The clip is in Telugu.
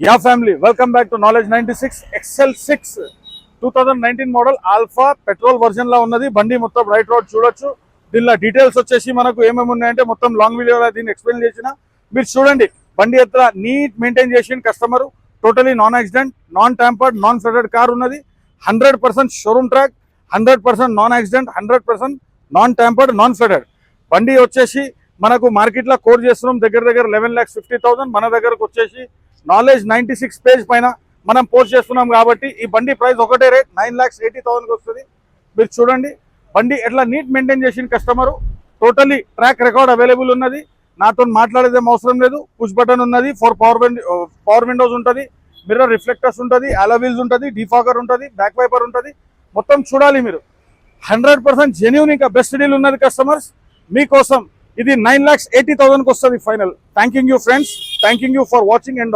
Yeah family welcome back to knowledge 96 XL6 2019 model alpha petrol version లా ఉన్నది. బండి మొత్తం రైట్ రోడ్ చూడొచ్చు. దీనిలో డీటెయిల్స్ వచ్చేసి మనకు ఏమేమి ఉన్నాయంటే మొత్తం లాంగ్ వీడియోలో దీన్ని ఎక్స్ప్లెయిన్ చేసిన మీరు చూడండి. బండి ఎత్ర నీట్ మెయింటైన్ చేసిన customer, totally non accident, non tampered, non flooded car ఉన్నది. 100% showroom track, 100% non accident, 100% non tampered, non flooded. బండి వచ్చేసి మనకు మార్కెట్లో కోడ్ చేస్తున్నాం దగ్గర 11,50,000. మన దగ్గరకు వచ్చేసి నాలెడ్జ్ 96 పేజ్ పైన మనం పోస్ట్ చేస్తున్నాం కాబట్టి ఈ బండి ప్రైస్ ఒకటే రేట్ 9,80,000 వస్తుంది. మీరు చూడండి బండి ఎట్లా నీట్ మెయింటైన్ చేసిన customer. Totally track record available ఉన్నది. నాతో మాట్లాడేదేం అవసరం లేదు. పుష్ బటన్ ఉన్నది, పవర్ విండోస్ ఉంటుంది, మిర్రర్ రిఫ్లెక్టర్స్ ఉంటుంది, అలవీల్స్ ఉంటుంది, డిఫాగర్ ఉంటుంది, బ్యాక్ వైపర్ ఉంటుంది. మొత్తం చూడాలి మీరు. 100% జెన్యూన్, ఇంకా బెస్ట్ డీల్ ఉన్నది కస్టమర్స్ మీకోసం. ఇది 9,80,000 వస్తుంది final. Thanking you friends, thanking you for watching. And